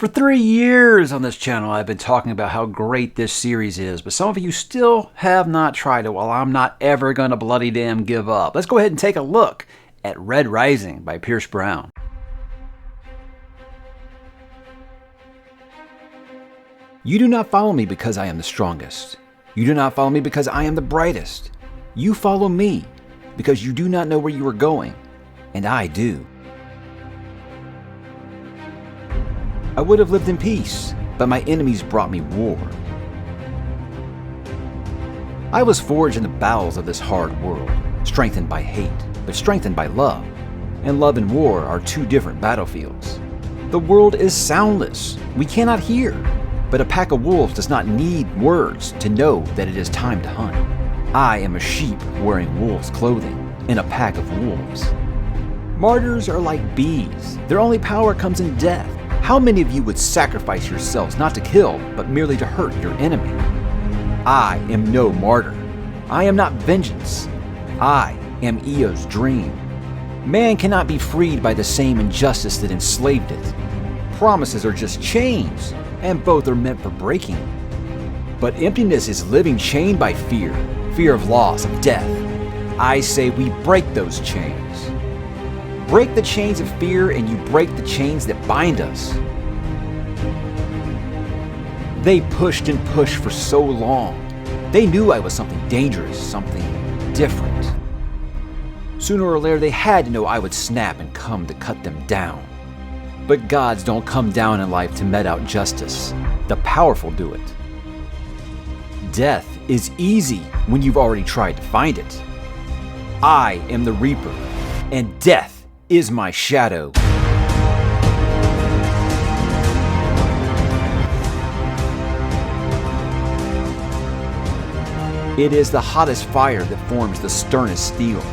For 3 years on this channel, I've been talking about how great this series is, but some of you still have not tried it. Well, I'm not ever going to bloody damn give up. Let's go ahead and take a look at Red Rising by Pierce Brown. You do not follow me because I am the strongest. You do not follow me because I am the brightest. You follow me because you do not know where you are going, and I do. I would have lived in peace, but my enemies brought me war. I was forged in the bowels of this hard world, strengthened by hate, but strengthened by love. And love and war are two different battlefields. The world is soundless. We cannot hear. But a pack of wolves does not need words to know that it is time to hunt. I am a sheep wearing wolves' clothing in a pack of wolves. Martyrs are like bees. Their only power comes in death. How many of you would sacrifice yourselves not to kill, but merely to hurt your enemy? I am no martyr. I am not vengeance. I am Eo's dream. Man cannot be freed by the same injustice that enslaved it. Promises are just chains, and both are meant for breaking. But emptiness is living chained by fear, fear of loss, of death. I say we break those chains. Break the chains of fear and you break the chains that bind us. They pushed and pushed for so long. They knew I was something dangerous, something different. Sooner or later they had to know I would snap and come to cut them down. But gods don't come down in life to mete out justice. The powerful do it. Death is easy when you've already tried to find it. I am the Reaper, and death is my shadow. It is the hottest fire that forms the sternest steel.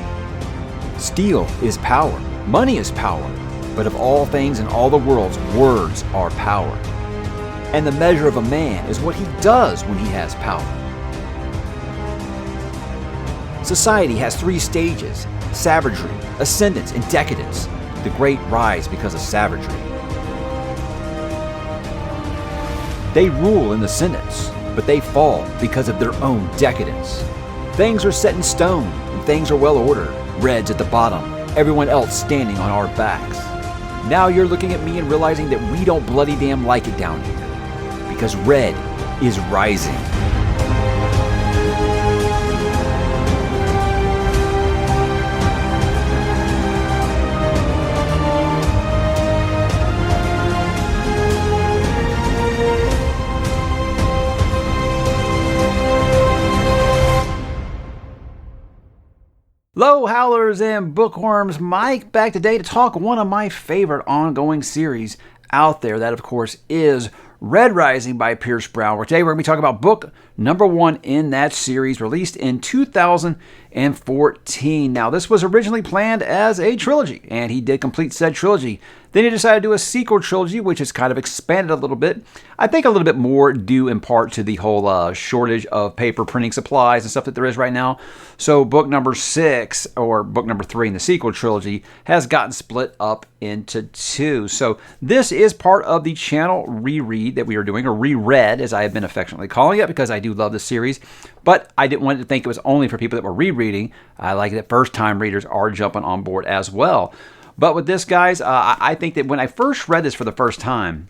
Steel is power. Money is power. But of all things in all the worlds, words are power. And the measure of a man is what he does when he has power. Society has 3 stages: savagery, ascendance, and decadence. The great rise because of savagery. They rule in the sentence, but they fall because of their own decadence. Things are set in stone, and things are well ordered. Red's at the bottom, everyone else standing on our backs. Now you're looking at me and realizing that we don't bloody damn like it down here, because red is rising. Hello, howlers and bookworms. Mike back today to talk one of my favorite ongoing series out there. That, of course, is Red Rising by Pierce Brown. Where today we're going to be talking about book number 1 in that series, released in 2014. Now, this was originally planned as a trilogy, and he did complete said trilogy. Then he decided to do a sequel trilogy, which has kind of expanded a little bit. I think a little bit more due in part to the whole shortage of paper printing supplies and stuff that there is right now. So book number 6, or book number 3 in the sequel trilogy, has gotten split up into 2. So this is part of the channel reread that we are doing, or reread as I have been affectionately calling it, because I do love the series. But I didn't want to think it was only for people that were rereading. I like that first-time readers are jumping on board as well. But with this, guys, I think that when I first read this for the first time,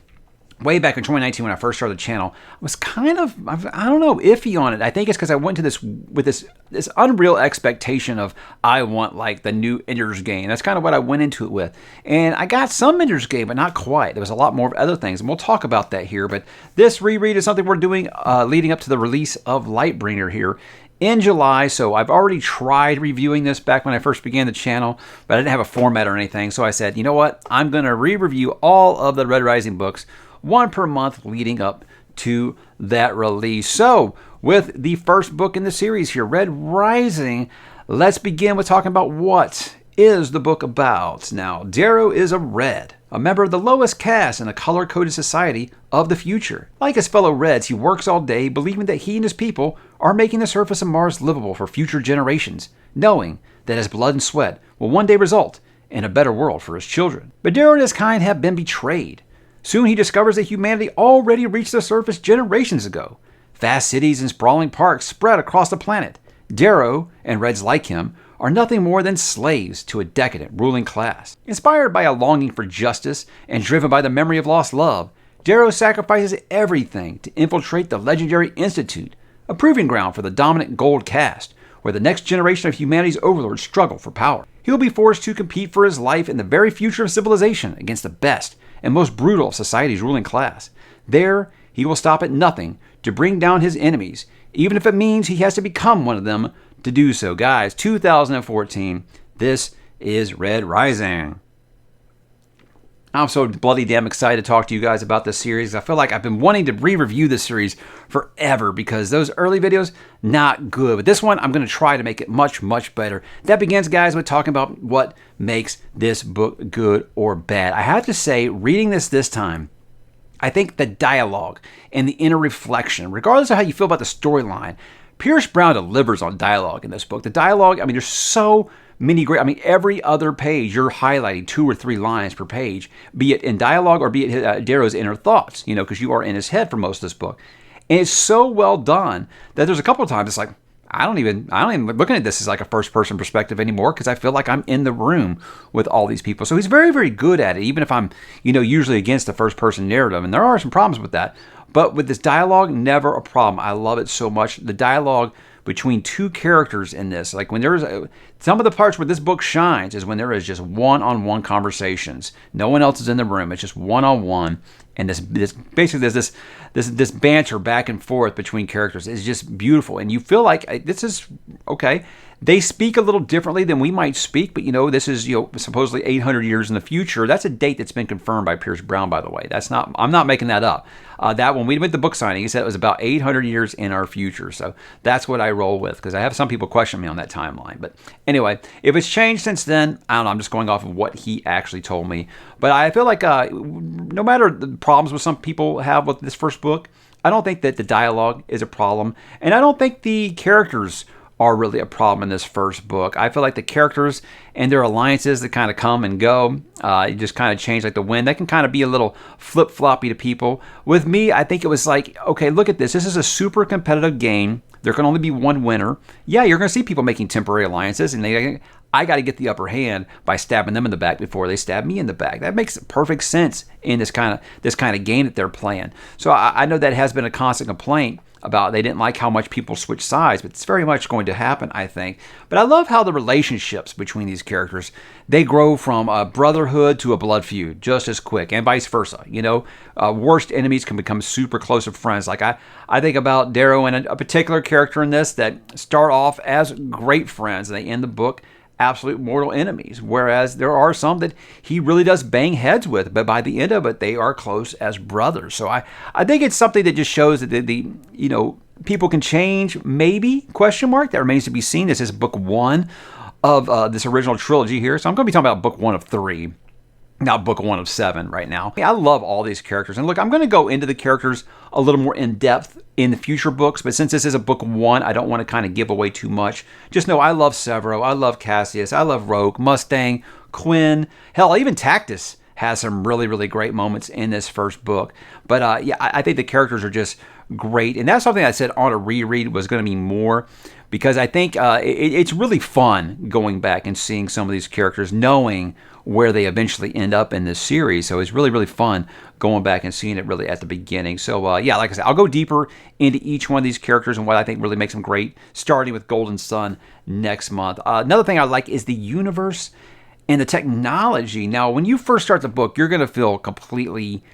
way back in 2019 when I first started the channel, I was kind of, I don't know, iffy on it. I think it's because I went to this with this unreal expectation of, I want like the new Ender's Game. That's kind of what I went into it with. And I got some Ender's Game, but not quite. There was a lot more of other things, and we'll talk about that here. But this reread is something we're doing leading up to the release of Lightbringer here in July. So I've already tried reviewing this back when I first began the channel, but I didn't have a format or anything. So I said, you know what? I'm going to re-review all of the Red Rising books, 1 per month leading up to that release. So with the first book in the series here, Red Rising, let's begin with talking about what is the book about. Now, Darrow is a Red, a member of the lowest caste in a color-coded society of the future. Like his fellow Reds, he works all day believing that he and his people are making the surface of Mars livable for future generations, knowing that his blood and sweat will one day result in a better world for his children. But Darrow and his kind have been betrayed. Soon he discovers that humanity already reached the surface generations ago. Vast cities and sprawling parks spread across the planet. Darrow, and Reds like him, are nothing more than slaves to a decadent ruling class. Inspired by a longing for justice and driven by the memory of lost love, Darrow sacrifices everything to infiltrate the legendary Institute, a proving ground for the dominant Gold Caste, where the next generation of humanity's overlords struggle for power. He will be forced to compete for his life in the very future of civilization against the best and most brutal of society's ruling class. There, he will stop at nothing to bring down his enemies, even if it means he has to become one of them to do so. Guys, 2014, this is Red Rising. I'm so bloody damn excited to talk to you guys about this series. I feel like I've been wanting to re-review this series forever because those early videos, not good. But this one, I'm going to try to make it much, much better. That begins, guys, with talking about what makes this book good or bad. I have to say, reading this time, I think the dialogue and the inner reflection, regardless of how you feel about the storyline, Pierce Brown delivers on dialogue in this book. The dialogue, I mean, there's so many great, I mean, every other page you're highlighting 2 or 3 lines per page, be it in dialogue or be it Darrow's inner thoughts, you know, because you are in his head for most of this book. And it's so well done that there's a couple of times it's like, I don't even looking at this as like a first person perspective anymore because I feel like I'm in the room with all these people. So he's very, very good at it, even if I'm, you know, usually against the first person narrative. And there are some problems with that. But with this dialogue, never a problem. I love it so much. The dialogue between 2 characters in this, like when there's some of the parts where this book shines is when there is just one-on-one conversations. No one else is in the room. It's just one-on-one, and this basically there's this banter back and forth between characters is just beautiful, and you feel like this is okay. They speak a little differently than we might speak, but you know, this is, you know, supposedly 800 years in the future. That's a date that's been confirmed by Pierce Brown, by the way. That's not, I'm not making that up. That when we did the book signing, he said it was about 800 years in our future. So that's what I roll with, because I have some people question me on that timeline. But anyway, if it's changed since then, I don't know. I'm just going off of what he actually told me. But I feel like no matter the problems with some people have with this first book, I don't think that the dialogue is a problem. And I don't think the characters are really a problem in this first book. I feel like the characters and their alliances that kind of come and go, just kind of change like the wind. They can kind of be a little flip-floppy to people. With me, I think it was like, okay, look at this. This is a super competitive game. There can only be one winner. Yeah, you're going to see people making temporary alliances, and I got to get the upper hand by stabbing them in the back before they stab me in the back. That makes perfect sense in this kind of game that they're playing. So I know that has been a constant complaint about they didn't like how much people switch sides, but it's very much going to happen, I think. But I love how the relationships between these characters, they grow from a brotherhood to a blood feud just as quick, and vice versa. You know, worst enemies can become super close of friends. Like I think about Darrow and a particular character in this that start off as great friends, and they end the book absolute mortal enemies, whereas there are some that he really does bang heads with, but by the end of it, they are close as brothers. So I think it's something that just shows that the you know, people can change, maybe, question mark. That remains to be seen. This is book 1 of this original trilogy here, so I'm going to be talking about book 1 of 3. Not book 1 of 7 right now. I love all these characters. And look, I'm going to go into the characters a little more in depth in the future books, but since this is a book 1, I don't want to kind of give away too much. Just know I love Severo, I love Cassius, I love Rogue, Mustang, Quinn, hell, even Tactus has some really, really great moments in this first book. But yeah, I think the characters are just great. And that's something I said on a reread was going to be more, because I think it's really fun going back and seeing some of these characters, knowing where they eventually end up in this series. So it's really, really fun going back and seeing it really at the beginning. So yeah, like I said, I'll go deeper into each one of these characters and what I think really makes them great, starting with Golden Sun next month. Another thing I like is the universe and the technology. Now, when you first start the book, you're going to feel completely,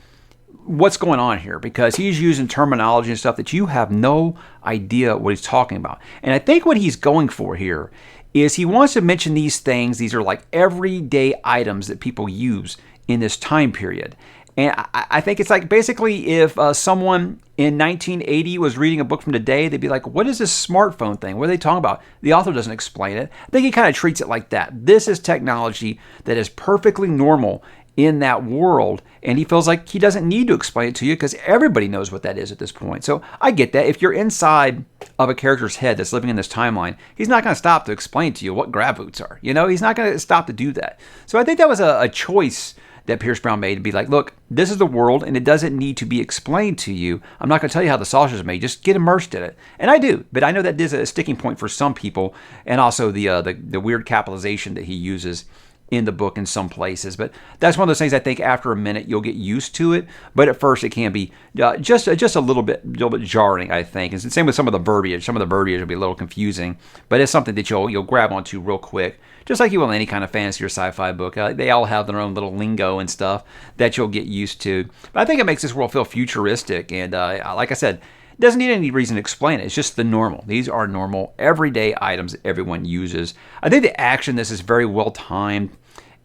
what's going on here? Because he's using terminology and stuff that you have no idea what he's talking about. And I think what he's going for here is he wants to mention these things. These are like everyday items that people use in this time period. And I think it's like basically if someone in 1980 was reading a book from today, they'd be like, what is this smartphone thing? What are they talking about? The author doesn't explain it. I think he kind of treats it like that. This is technology that is perfectly normal in that world, and he feels like he doesn't need to explain it to you because everybody knows what that is at this point. So I get that. If you're inside of a character's head that's living in this timeline, he's not going to stop to explain to you what grab boots are. You know, he's not going to stop to do that. So I think that was a choice that Pierce Brown made to be like, look, this is the world, and it doesn't need to be explained to you. I'm not going to tell you how the sausage is made. Just get immersed in it. And I do, but I know that is a sticking point for some people, and also the weird capitalization that he uses in the book in some places. But that's one of those things I think after a minute you'll get used to it. But at first it can be just a little bit jarring, I think. And the same with some of the verbiage. Some of the verbiage will be a little confusing, but it's something that you'll grab onto real quick, just like you will any kind of fantasy or sci-fi book. They all have their own little lingo and stuff that you'll get used to. But I think it makes this world feel futuristic. And like I said, doesn't need any reason to explain it. It's just the normal. These are normal, everyday items that everyone uses. I think the action in this is very well timed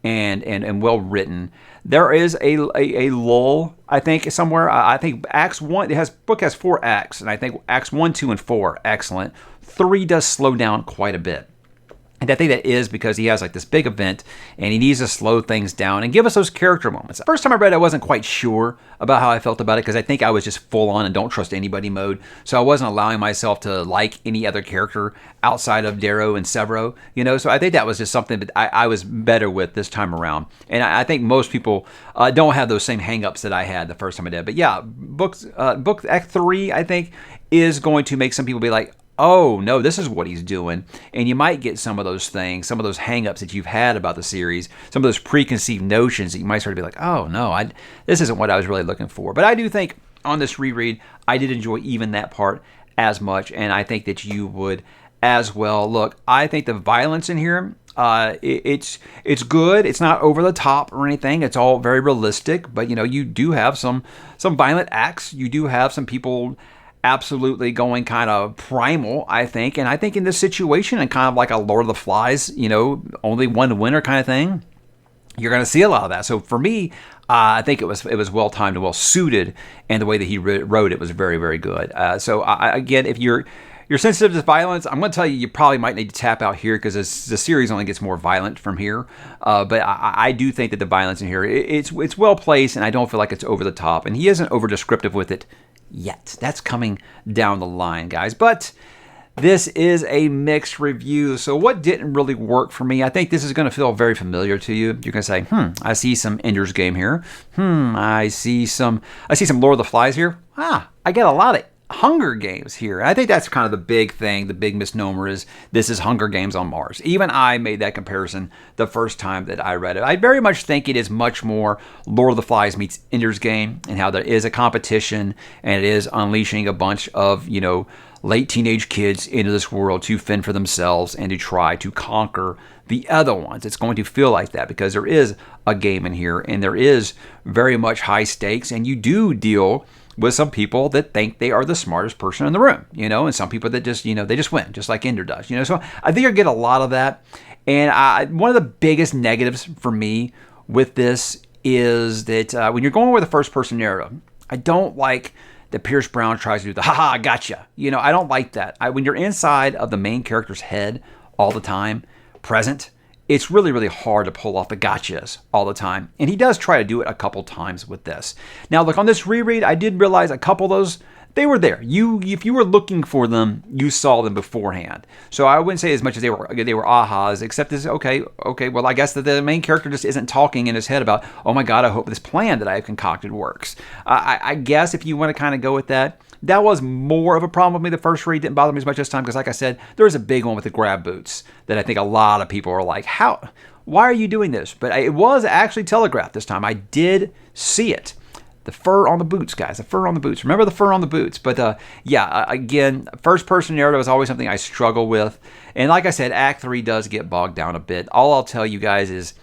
and well written. There is a lull, I think, somewhere. I think Acts 1, book has 4 acts, and I think Acts 1, 2, and 4 are excellent. 3 does slow down quite a bit. And I think that is because he has like this big event and he needs to slow things down and give us those character moments. First time I read it, I wasn't quite sure about how I felt about it because I think I was just full on and don't trust anybody mode. So I wasn't allowing myself to like any other character outside of Darrow and Severo, So I think that was just something that I was better with this time around. And I think most people don't have those same hangups that I had the first time I did. But yeah, book Act 3, I think, is going to make some people be like, oh, no, this is what he's doing. And you might get some of those things, some of those hang-ups that you've had about the series, some of those preconceived notions that you might start to be like, oh, no, this isn't what I was really looking for. But I do think on this reread, I did enjoy even that part as much, and I think that you would as well. Look, I think the violence in here, it's good. It's not over the top or anything. It's all very realistic, but, you do have some violent acts. You do have some people absolutely going kind of primal, I think. And I think in this situation, and kind of like a Lord of the Flies, only one winner kind of thing, you're going to see a lot of that. So for me, I think it was well timed and well suited, and the way that he wrote it was very, very good. So again, if you're sensitive to violence, I'm going to tell you probably might need to tap out here because the series only gets more violent from here. But I do think that the violence in here, it's well placed, and I don't feel like it's over the top. And he isn't over descriptive with it yet. That's coming down the line, guys. But this is a mixed review. So what didn't really work for me? I think this is going to feel very familiar to you. You're going to say, I see some Ender's Game here. I see some Lord of the Flies here. I get a lot of Hunger Games here. And I think that's kind of the big thing, the big misnomer is this is Hunger Games on Mars. Even I made that comparison the first time that I read it. I very much think it is much more Lord of the Flies meets Ender's Game, and how there is a competition and it is unleashing a bunch of, late teenage kids into this world to fend for themselves and to try to conquer the other ones. It's going to feel like that because there is a game in here, and there is very much high stakes, and you do deal with some people that think they are the smartest person in the room, and some people that just, they just win, just like Ender does, So I think you'll get a lot of that. And one of the biggest negatives for me with this is that when you're going with a first-person narrative, I don't like that Pierce Brown tries to do the, haha, gotcha. I don't like that. When you're inside of the main character's head all the time, present, it's really, really hard to pull off the gotchas all the time. And he does try to do it a couple times with this. Now, look, on this reread, I did realize a couple of those, they were there. If you were looking for them, you saw them beforehand. So I wouldn't say as much as they were ahas, except this, okay, well, I guess that the main character just isn't talking in his head about, oh my God, I hope this plan that I've concocted works. I guess if you want to kind of go with that, that was more of a problem with me. The first read didn't bother me as much this time because, like I said, there was a big one with the grab boots that I think a lot of people are like, why are you doing this? But it was actually telegraphed this time. I did see it. The fur on the boots, guys. The fur on the boots. Remember the fur on the boots. But again, first-person narrative is always something I struggle with. And like I said, Act 3 does get bogged down a bit. All I'll tell you guys is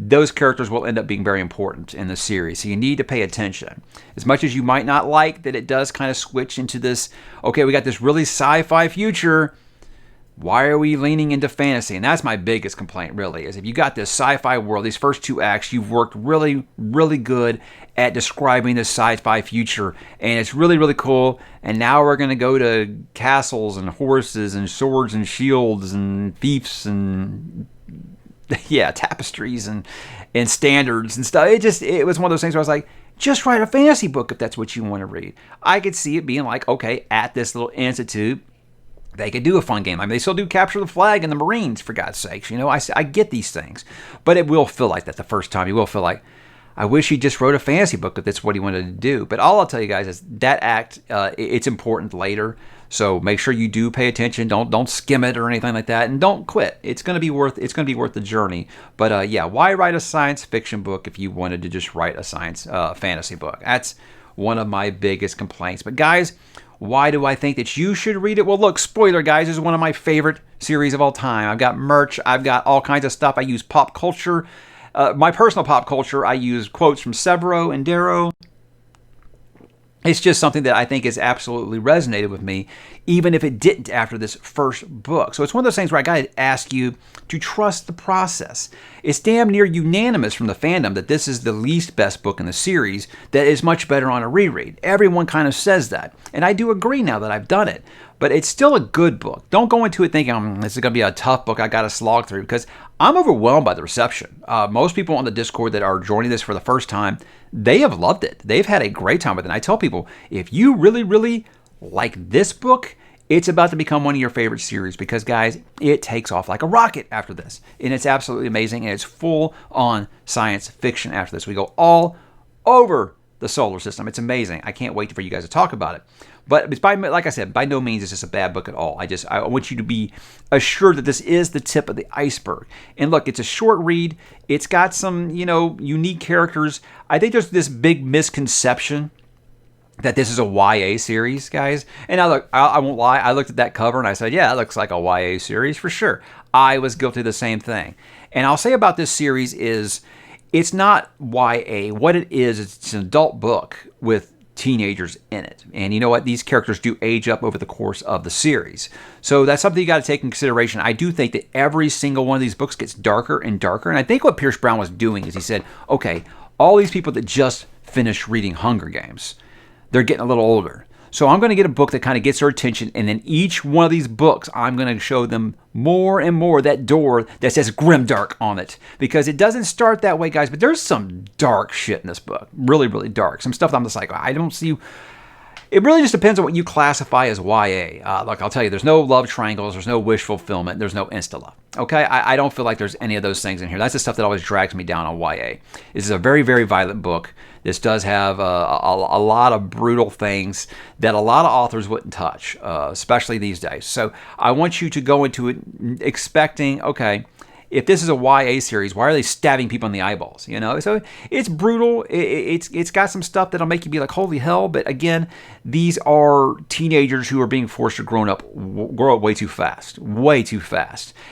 those characters will end up being very important in the series. So you need to pay attention. As much as you might not like that it does kind of switch into this, okay, we got this really sci-fi future. Why are we leaning into fantasy? And that's my biggest complaint, really, is if you got this sci-fi world, these first 2 acts, you've worked really, really good at describing this sci-fi future. And it's really, really cool. And now we're going to go to castles and horses and swords and shields and fiefs and tapestries and standards and stuff. It was one of those things where I was like, just write a fantasy book if that's what you want to read. I could see it being like, okay, at this little institute, they could do a fun game. I mean, they still do capture the flag and the Marines, for God's sakes. I get these things. But it will feel like that the first time. You will feel like, I wish he just wrote a fantasy book if that's what he wanted to do. But all I'll tell you guys is that act, it's important later. So make sure you do pay attention. Don't skim it or anything like that, and don't quit. It's gonna be worth the journey. But yeah, why write a science fiction book if you wanted to just write a science fantasy book? That's one of my biggest complaints. But guys, why do I think that you should read it? Well, look, spoiler, guys, this is one of my favorite series of all time. I've got merch. I've got all kinds of stuff. I use pop culture. My personal pop culture, I use quotes from Severo and Darrow. It's just something that I think has absolutely resonated with me, even if it didn't after this first book. So it's one of those things where I got to ask you to trust the process. It's damn near unanimous from the fandom that this is the least best book in the series that is much better on a reread. Everyone kind of says that. And I do agree now that I've done it. But it's still a good book. Don't go into it thinking, this is going to be a tough book I got to slog through, because I'm overwhelmed by the reception. Most people on the Discord that are joining this for the first time, they have loved it. They've had a great time with it. And I tell people, if you really, really like this book, it's about to become one of your favorite series, because, guys, it takes off like a rocket after this. And it's absolutely amazing, and it's full on science fiction after this. We go all over the solar system. It's amazing. I can't wait for you guys to talk about it. But it's like I said, by no means is this a bad book at all. I want you to be assured that this is the tip of the iceberg. And look, it's a short read. It's got some, unique characters. I think there's this big misconception that this is a YA series, guys. And I won't lie, I looked at that cover and I said, yeah, it looks like a YA series for sure. I was guilty of the same thing. And I'll say about this series is, it's not YA. What it is, it's an adult book with teenagers in it. And you know what? These characters do age up over the course of the series. So that's something you got to take in consideration. I do think that every single one of these books gets darker and darker. And I think what Pierce Brown was doing is he said, okay, all these people that just finished reading Hunger Games, they're getting a little older. So I'm going to get a book that kind of gets their attention, and then each one of these books, I'm going to show them more and more that door that says grimdark on it. Because it doesn't start that way, guys, but there's some dark shit in this book. Really, really dark. Some stuff that I'm just like, I don't see. It really just depends on what you classify as YA. Look, I'll tell you, there's no love triangles, there's no wish fulfillment, there's no insta-love. Okay? I don't feel like there's any of those things in here. That's the stuff that always drags me down on YA. This is a very, very violent book. This does have a lot of brutal things that a lot of authors wouldn't touch, especially these days. So I want you to go into it expecting, okay, if this is a YA series, why are they stabbing people in the eyeballs? So it's brutal. It's got some stuff that'll make you be like, holy hell. But again, these are teenagers who are being forced to grow up way too fast,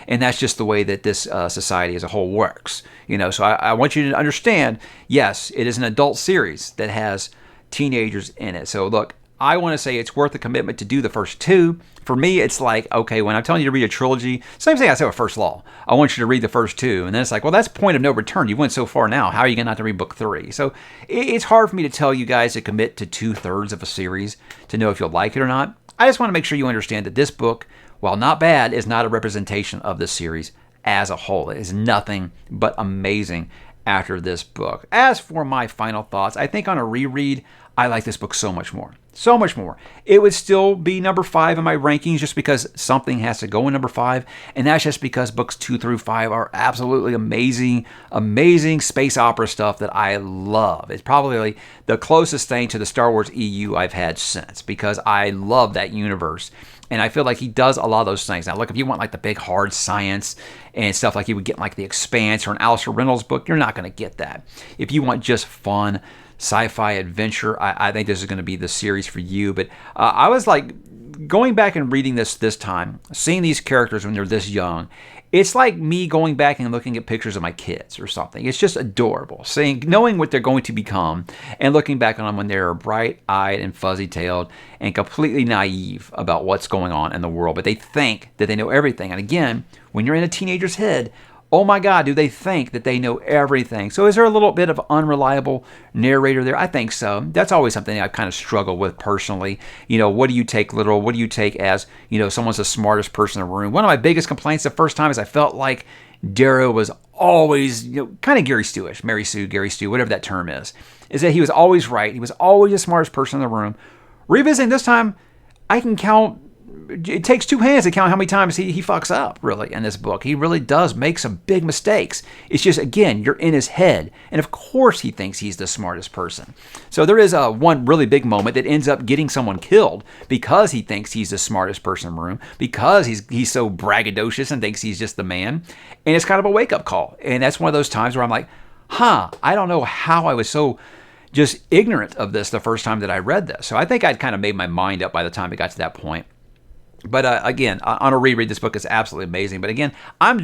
and that's just the way that this society as a whole works. So I want you to understand. Yes, it is an adult series that has teenagers in it. So look, I want to say it's worth the commitment to do the first two. For me, it's like, okay, when I'm telling you to read a trilogy, same thing I said with First Law. I want you to read the first two. And then it's like, well, that's point of no return. You went so far now. How are you going to have to read book 3? So it's hard for me to tell you guys to commit to 2/3 of a series to know if you'll like it or not. I just want to make sure you understand that this book, while not bad, is not a representation of the series as a whole. It is nothing but amazing after this book. As for my final thoughts, I think on a reread, I like this book so much more. So much more. It would still be number 5 in my rankings just because something has to go in number 5. And that's just because books 2 through 5 are absolutely amazing, amazing space opera stuff that I love. It's probably the closest thing to the Star Wars EU I've had since, because I love that universe. And I feel like he does a lot of those things. Now, look, if you want like the big hard science and stuff like you would get in like The Expanse or an Alistair Reynolds book, you're not going to get that. If you want just fun sci-fi adventure, I think this is going to be the series for you. But I was like, going back and reading this time, seeing these characters when they're this young, it's like me going back and looking at pictures of my kids or something. It's just adorable, knowing what they're going to become and looking back on them when they're bright-eyed and fuzzy-tailed and completely naive about what's going on in the world. But they think that they know everything. And again, when you're in a teenager's head, oh my God, do they think that they know everything? So is there a little bit of unreliable narrator there? I think so. That's always something I've kind of struggled with personally. What do you take literal? What do you take as, someone's the smartest person in the room? One of my biggest complaints the first time is I felt like Darrow was always, kind of Gary Stu-ish, Mary Sue, Gary Stu, whatever that term is that he was always right. He was always the smartest person in the room. Revisiting this time, I can count it takes two hands to count how many times he fucks up, really, in this book. He really does make some big mistakes. It's just, again, you're in his head. And of course he thinks he's the smartest person. So there is one really big moment that ends up getting someone killed because he thinks he's the smartest person in the room, because he's so braggadocious and thinks he's just the man. And it's kind of a wake-up call. And that's one of those times where I'm like, I don't know how I was so just ignorant of this the first time that I read this. So I think I'd kind of made my mind up by the time it got to that point. But again, on a reread, this book is absolutely amazing. But again, I'm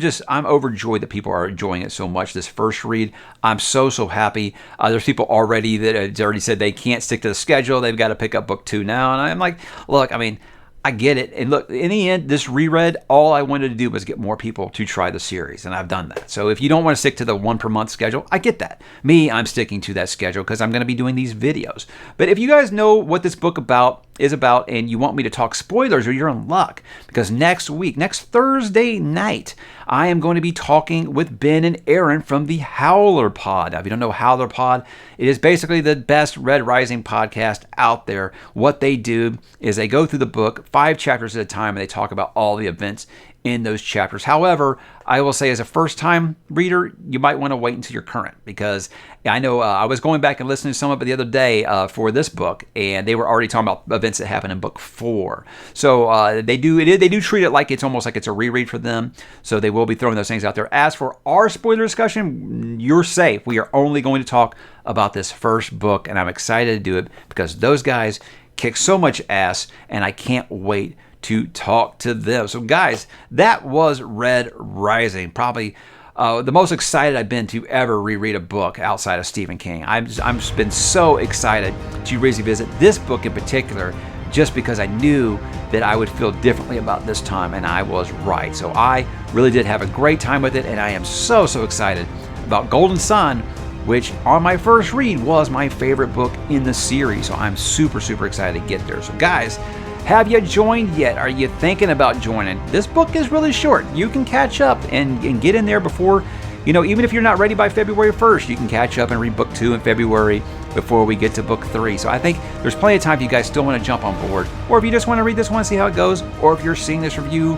overjoyed that people are enjoying it so much. This first read, I'm so happy. There's people already that already said they can't stick to the schedule. They've got to pick up book 2 now. And I'm like, look, I mean, I get it. And look, in the end, this reread, all I wanted to do was get more people to try the series. And I've done that. So if you don't want to stick to the 1 per month schedule, I get that. Me, I'm sticking to that schedule because I'm going to be doing these videos. But if you guys know what this book is about and you want me to talk spoilers, or you're in luck, because next Thursday night, I am going to be talking with Ben and Aaron from the Howler Pod. Now, if you don't know Howler Pod, it is basically the best Red Rising podcast out there. What they do is they go through the book 5 chapters at a time, and they talk about all the events in those chapters. However, I will say as a first-time reader, you might want to wait until you're current, because I know I was going back and listening to some of it the other day for this book, and they were already talking about events that happened in book 4. So they do treat it like it's almost like it's a reread for them. So they will be throwing those things out there. As for our spoiler discussion, you're safe. We are only going to talk about this first book, and I'm excited to do it because those guys kick so much ass, and I can't wait to talk to them. So guys, that was Red Rising. Probably the most excited I've been to ever reread a book outside of Stephen King. I've been so excited to revisit this book in particular, just because I knew that I would feel differently about this time, and I was right. So I really did have a great time with it, and I am so excited about Golden Sun, which on my first read was my favorite book in the series. So I'm super excited to get there. So guys, have you joined yet? Are you thinking about joining? This book is really short. You can catch up and get in there before, even if you're not ready by February 1st, you can catch up and read book 2 in February before we get to book 3. So I think there's plenty of time if you guys still want to jump on board, or if you just want to read this one and see how it goes, or if you're seeing this review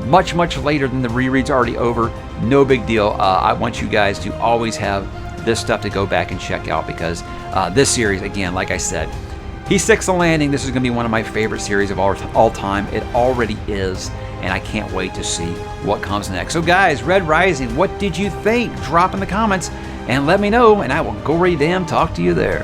much later than the reread's already over, no big deal. I want you guys to always have this stuff to go back and check out, because this series, again, like I said, he sticks the landing. This is going to be one of my favorite series of all time. It already is, and I can't wait to see what comes next. So guys, Red Rising, what did you think? Drop in the comments and let me know, and I will go ready to talk to you there.